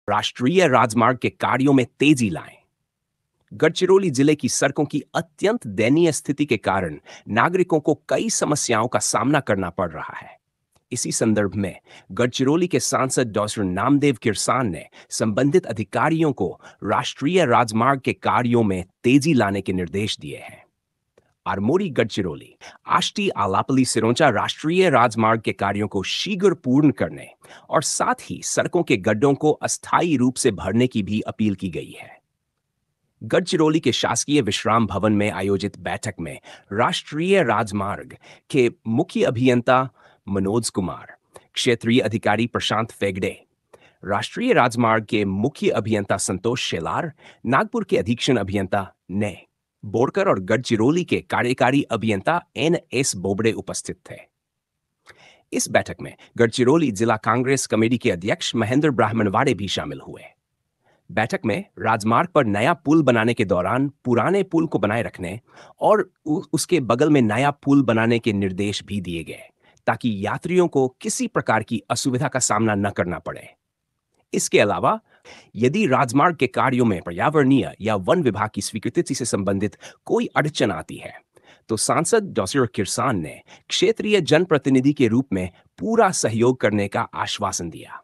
राष्ट्रीय राजमार्ग के कार्यों में तेजी लाएं। गढ़चिरौली जिले की सड़कों की अत्यंत दयनीय स्थिति के कारण नागरिकों को कई समस्याओं का सामना करना पड़ रहा है। इसी संदर्भ में गढ़चिरौली के सांसद डॉक्टर नामदेव किरसान ने संबंधित अधिकारियों को राष्ट्रीय राजमार्ग के कार्यों में तेजी लाने के निर्देश दिए हैं। आरमोरी गढ़चिरौली आष्टी आलापल्ली सिरोंचा राष्ट्रीय राजमार्ग के कार्यों को शीघ्र पूर्ण करने और साथ ही सड़कों के गड्ढों को अस्थायी रूप से भरने की भी अपील की गई है। गढ़चिरौली के शासकीय विश्राम भवन में आयोजित बैठक में राष्ट्रीय राजमार्ग के मुख्य अभियंता मनोज कुमार, क्षेत्रीय अधिकारी प्रशांत फेगड़े, राष्ट्रीय राजमार्ग के मुख्य अभियंता संतोष शेलार, नागपुर के अधीक्षण अभियंता ने बोरकर और गढ़चिरौली के कार्यकारी अभियंता NS बोबड़े उपस्थित थे। इस बैठक में गढ़चिरौली जिला कांग्रेस कमेटी के अध्यक्ष महेंद्र ब्राह्मणवाड़े भी शामिल हुए। बैठक में राजमार्ग पर नया पुल बनाने के दौरान पुराने पुल को बनाए रखने और उसके बगल में नया पुल बनाने के निर्देश भी दिए गए ताकि यात्रियों को किसी प्रकार की असुविधा का सामना न करना पड़े। इसके अलावा यदि राजमार्ग के कार्यों में पर्यावरणीय या वन विभाग की स्वीकृति से संबंधित कोई अड़चन आती है तो सांसद डॉक्टर किरसान ने क्षेत्रीय जनप्रतिनिधि के रूप में पूरा सहयोग करने का आश्वासन दिया।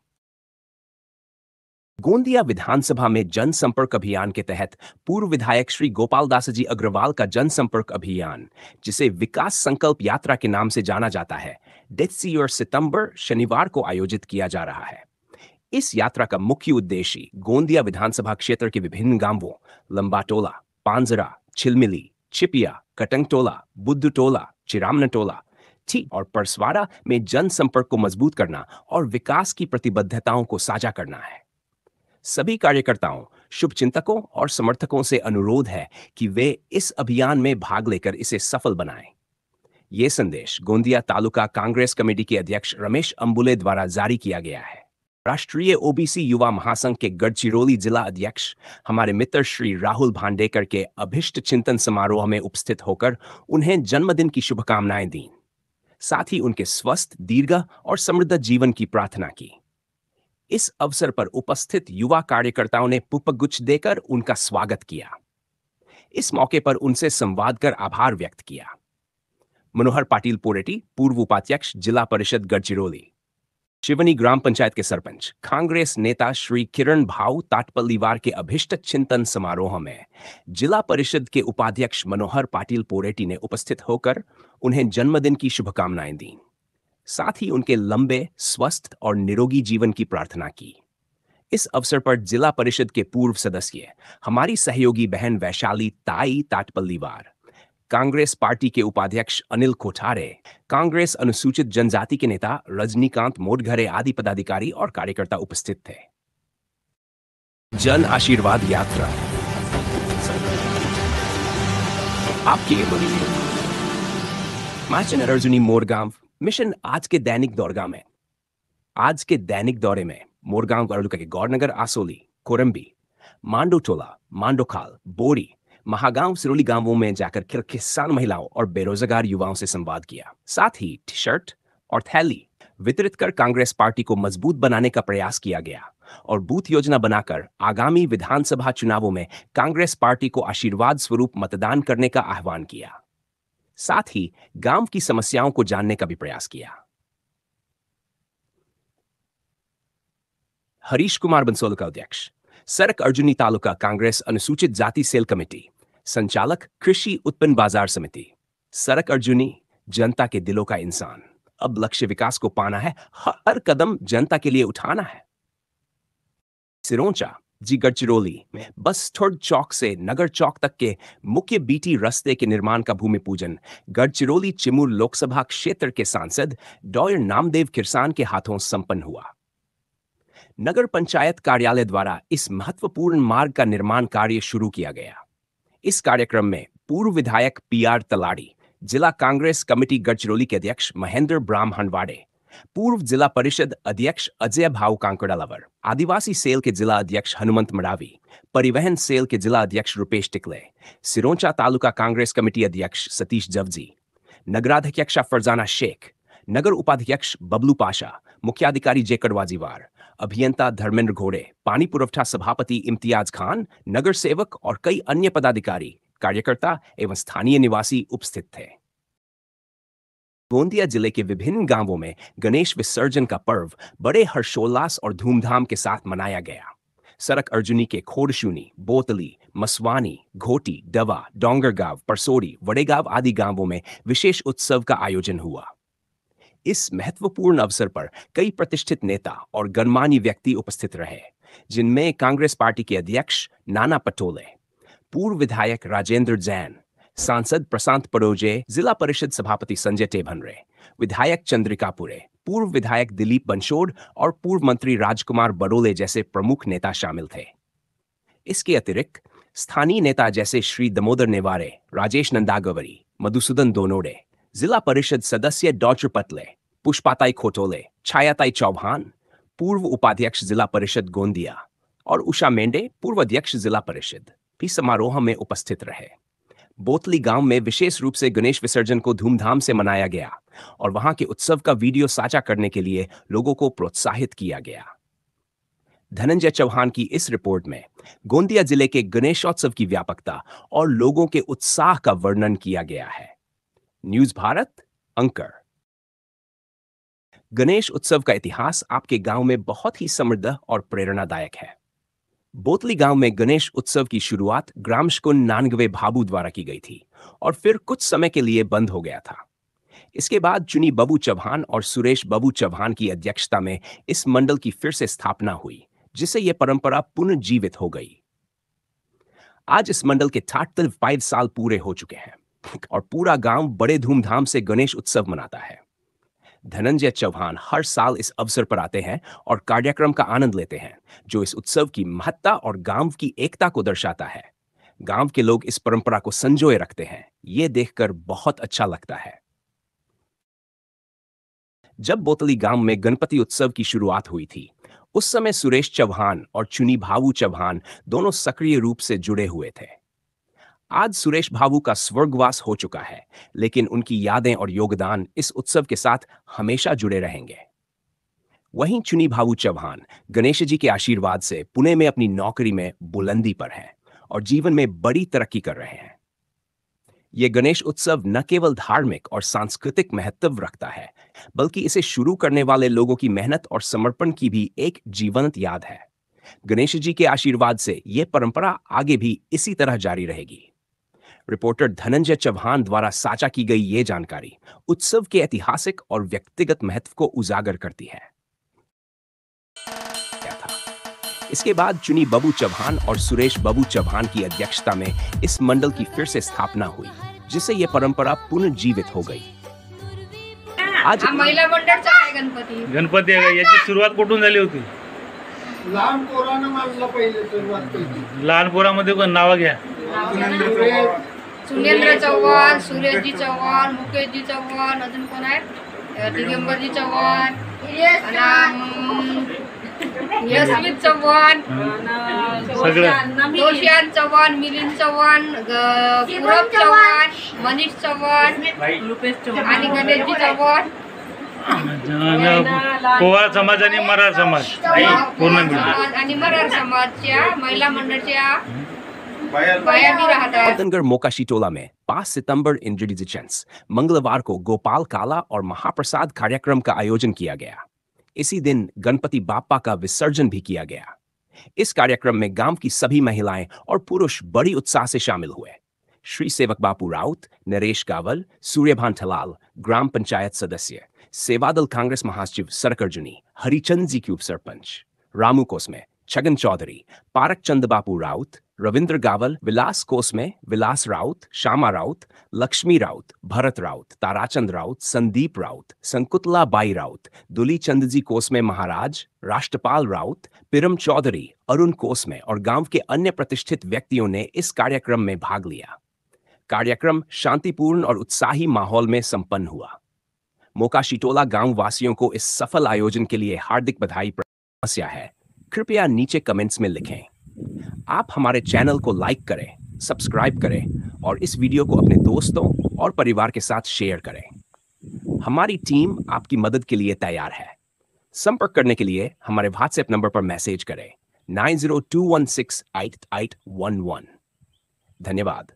गोंदिया विधानसभा में जनसंपर्क अभियान के तहत पूर्व विधायक श्री गोपाल दास जी अग्रवाल का जनसंपर्क अभियान, जिसे विकास संकल्प यात्रा के नाम से जाना जाता है, डेट्सी और सितंबर शनिवार को आयोजित किया जा रहा है। इस यात्रा का मुख्य उद्देश्य गोंदिया विधानसभा क्षेत्र के विभिन्न गांवों लंबाटोला, पांजरा, छिलमिली, छिपिया, कटंगटोला, बुद्धटोला, चिरामनटोला, ठी और परसवाड़ा में जनसंपर्क को मजबूत करना और विकास की प्रतिबद्धताओं को साझा करना है। सभी कार्यकर्ताओं, शुभचिंतकों और समर्थकों से अनुरोध है कि वे इस अभियान में भाग लेकर इसे सफल बनाएं। ये संदेश गोंदिया तालुका कांग्रेस कमेटी के अध्यक्ष रमेश अंबुले द्वारा जारी किया गया है। राष्ट्रीय ओबीसी युवा महासंघ के गढ़चिरौली जिला अध्यक्ष हमारे मित्र श्री राहुल भांडेकर के अभिष्ट चिंतन समारोह में उपस्थित होकर उन्हें जन्मदिन की शुभकामनाएं दी। साथ ही उनके स्वस्थ, दीर्घ और समृद्ध जीवन की प्रार्थना की। इस अवसर पर उपस्थित युवा कार्यकर्ताओं ने पुष्पगुच्छ देकर उनका स्वागत किया। इस मौके पर उनसे संवाद कर आभार व्यक्त किया। मनोहर पाटिल पोरेटी, पूर्व उपाध्यक्ष जिला परिषद गढ़चिरौली, शिवनी ग्राम पंचायत के सरपंच, कांग्रेस नेता श्री किरण भाऊ ताटपल्लीवार के अभिष्ट चिंतन समारोह में जिला परिषद के उपाध्यक्ष मनोहर पाटिल पोरेटी ने उपस्थित होकर उन्हें जन्मदिन की शुभकामनाएं दी। साथ ही उनके लंबे, स्वस्थ और निरोगी जीवन की प्रार्थना की। इस अवसर पर जिला परिषद के पूर्व सदस्य हमारी सहयोगी बहन वैशाली ताई ताटपल्लीवार, कांग्रेस पार्टी के उपाध्यक्ष अनिल कोठारे, कांग्रेस अनुसूचित जनजाति के नेता रजनीकांत मोटघरे आदि पदाधिकारी और कार्यकर्ता उपस्थित थे। जन आशीर्वाद यात्रा आपके माचन अर्जुनी मोरगांव मिशन आज के दैनिक दौरगा में। आज के दैनिक दौरे में मोरगांव तालुका के गौरनगर, आसोली, कोरंबी, मांडोटोला, मांडोखाल, बोरी, महागांव, सिरोली गांवों में जाकर किसान महिलाओं और बेरोजगार युवाओं से संवाद किया। साथ ही टी शर्ट और थैली वितरित कर कांग्रेस पार्टी को मजबूत बनाने का प्रयास किया गया और बूथ योजना बनाकर आगामी विधानसभा चुनावों में कांग्रेस पार्टी को आशीर्वाद स्वरूप मतदान करने का आह्वान किया। साथ ही गांव की समस्याओं को जानने का भी प्रयास किया। हरीश कुमार बंसोल का अध्यक्ष, सरक अर्जुनी तालुका कांग्रेस अनुसूचित जाति सेल कमेटी, संचालक कृषि उत्पन्न बाजार समिति। सरक अर्जुनी जनता के दिलों का इंसान, अब लक्ष्य विकास को पाना है, हर कदम जनता के लिए उठाना है। सिरोंचा जी गढ़चिरौली में बस थोड़ चौक से नगर चौक तक के मुख्य बीटी रास्ते के निर्माण का भूमि पूजन गढ़चिरौली चिमूर लोकसभा क्षेत्र के सांसद डॉक्टर नामदेव किरसान के हाथों संपन्न हुआ। नगर पंचायत कार्यालय द्वारा इस महत्वपूर्ण मार्ग का निर्माण कार्य शुरू किया गया। इस कार्यक्रम में पूर्व विधायक PR तलाड़ी, जिला कांग्रेस कमेटी गढ़चिरौली के अध्यक्ष महेंद्र ब्राह्मणवाड़े, पूर्व जिला परिषद अध्यक्ष अजय भाऊ कांकड़ालवर, आदिवासी सेल के जिला अध्यक्ष हनुमंत मरावी, परिवहन सेल के जिला अध्यक्ष रुपेश टिकले, सिरोंचा तालुका कांग्रेस कमेटी अध्यक्ष सतीश जवजी, नगराध्यक्षा फरजाना शेख, नगर उपाध्यक्ष बबलू पाशा, मुख्याधिकारी जेकर वाजीवार, अभियंता धर्मेंद्र घोड़े, पानी पुरवठा सभापति इम्तियाज खान, नगर सेवक और कई अन्य पदाधिकारी, कार्यकर्ता एवं स्थानीय निवासी उपस्थित थे। गोंदिया जिले के विभिन्न गांवों में गणेश विसर्जन का पर्व बड़े हर्षोल्लास और धूमधाम के साथ मनाया गया। सड़क अर्जुनी के खोड़शूनी, बोतली, मसवानी, घोटी, डवा, डोंगरगांव, परसोड़ी, वड़ेगांव आदि गांवों में विशेष उत्सव का आयोजन हुआ। इस महत्वपूर्ण अवसर पर कई प्रतिष्ठित नेता और गणमान्य व्यक्ति उपस्थित रहे, जिनमें कांग्रेस पार्टी के अध्यक्ष नाना पटोले, पूर्व विधायक राजेंद्र जैन, सांसद प्रशांत पड़ोजे, जिला परिषद सभापति संजय टेभनरे, विधायक चंद्रिकापुरे, पूर्व विधायक दिलीप बंशोड़ और पूर्व मंत्री राजकुमार बडोले जैसे प्रमुख नेता शामिल थे। इसके अतिरिक्त स्थानीय नेता जैसे श्री दामोदर नेवारे, राजेश नंदागवरी, मधुसूदन दोनोडे, जिला परिषद सदस्य डॉक्टर पतले, पुष्पाताई खोटोले, छायाताई चौहान, पूर्व उपाध्यक्ष जिला परिषद गोंदिया और उषा मेंढे, पूर्व अध्यक्ष जिला परिषद भी समारोह में उपस्थित रहे। बोतली गांव में विशेष रूप से गणेश विसर्जन को धूमधाम से मनाया गया और वहां के उत्सव का वीडियो साझा करने के लिए लोगों को प्रोत्साहित किया गया। धनंजय चौहान की इस रिपोर्ट में गोंदिया जिले के गणेशोत्सव की व्यापकता और लोगों के उत्साह का वर्णन किया गया है। न्यूज भारत, अंकर। गणेश उत्सव का इतिहास आपके गांव में बहुत ही समृद्ध और प्रेरणादायक है। बोतली गांव में गणेश उत्सव की शुरुआत ग्राम शकुन नानगवे भाबू द्वारा की गई थी और फिर कुछ समय के लिए बंद हो गया था। इसके बाद चुनी बबू चौहान और सुरेश बबू चौहान की अध्यक्षता में इस मंडल की फिर से स्थापना हुई, जिससे यह परंपरा पुनर्जीवित हो गई। आज इस मंडल के 5 साल पूरे हो चुके हैं और पूरा गांव बड़े धूमधाम से गणेश उत्सव मनाता है। धनंजय चौहान हर साल इस अवसर पर आते हैं और कार्यक्रम का आनंद लेते हैं, जो इस उत्सव की महत्ता और गांव की एकता को दर्शाता है। गांव के लोग इस परंपरा को संजोए रखते हैं, ये देखकर बहुत अच्छा लगता है। जब बोतली गांव में गणपति उत्सव की शुरुआत हुई थी, उस समय सुरेश चौहान और चुनी भावू चौहान दोनों सक्रिय रूप से जुड़े हुए थे। आज सुरेश भावू का स्वर्गवास हो चुका है, लेकिन उनकी यादें और योगदान इस उत्सव के साथ हमेशा जुड़े रहेंगे। वहीं चुनी भावू चौहान गणेश जी के आशीर्वाद से पुणे में अपनी नौकरी में बुलंदी पर हैं और जीवन में बड़ी तरक्की कर रहे हैं। यह गणेश उत्सव न केवल धार्मिक और सांस्कृतिक महत्व रखता है, बल्कि इसे शुरू करने वाले लोगों की मेहनत और समर्पण की भी एक जीवंत याद है। गणेश जी के आशीर्वाद से यह परंपरा आगे भी इसी तरह जारी रहेगी। रिपोर्टर धनंजय चौहान द्वारा साझा की गई ये जानकारी उत्सव के ऐतिहासिक और व्यक्तिगत महत्व को उजागर करती है। इसके बाद चुनी बबू चौहान और सुरेश बबू चौहान की अध्यक्षता में इस मंडल की फिर से स्थापना हुई, जिससे यह परंपरा पुनर्जीवित हो गई। आज महिला मंडळाचा आहे गणपती याची सुरुवात कुठून झाली होती? लहान पोरानं मानलं पहिले सुरुवात केली। लहान पोरामध्ये कोण नाव घ्या? सुनेंद्र चव्हाण, सुरेशजी चव्हाण, मुकेशजी चव्हाण, अजून कोण आहे? दिगंबरजी चव्हाण, यशवीर चव्हाण, जोशियान चव्हाण, मिलिंद चव्हाण, पूरब चव्हाण, मनीष चव्हाण आणि गणेशजी चव्हाण, पोवार समाज आणि मरार समाज पूर्ण मिळून आणि मरार समाजच्या महिला मंडळाच्या बाया भी रहता है। पतनगढ़ मोकाशीटोला में 5 सितंबर इंद्रजिचेंस मंगलवार को गोपाल काला और महाप्रसाद कार्यक्रम का आयोजन किया गया। इसी दिन गणपति बाप्पा का विसर्जन भी किया गया। इस कार्यक्रम में गांव की सभी महिलाएं और पुरुष बड़ी उत्साह से शामिल हुए। श्री सेवक बापू राउत, नरेश गावल, सूर्यभान ठलाल, ग्राम पंचायत सदस्य, सेवादल कांग्रेस महासचिव सरकर्जुनी, हरिचंद जी की उप सरपंच, रामू कोसमे, छगन चौधरी, पारक चंद बापू राउत, रविंद्र गावल, विलास कोसमे, विलास राउत, श्यामा राउत, लक्ष्मी राउत, भरत राउत, ताराचंद राउत, संदीप राउत, संकुतला बाई राउत, दुली चंदजी कोसमे महाराज, राष्ट्रपाल राउत, पिरम चौधरी, अरुण कोसमे और गांव के अन्य प्रतिष्ठित व्यक्तियों ने इस कार्यक्रम में भाग लिया। कार्यक्रम शांतिपूर्ण और उत्साही माहौल में संपन्न हुआ। मोकाशीटोला गांव वासियों को इस सफल आयोजन के लिए हार्दिक बधाई। समस्या है, कृपया नीचे कमेंट्स में लिखें। आप हमारे चैनल को लाइक करें, सब्सक्राइब करें और इस वीडियो को अपने दोस्तों और परिवार के साथ शेयर करें। हमारी टीम आपकी मदद के लिए तैयार है। संपर्क करने के लिए हमारे व्हाट्सएप नंबर पर मैसेज करें 9021688811। धन्यवाद।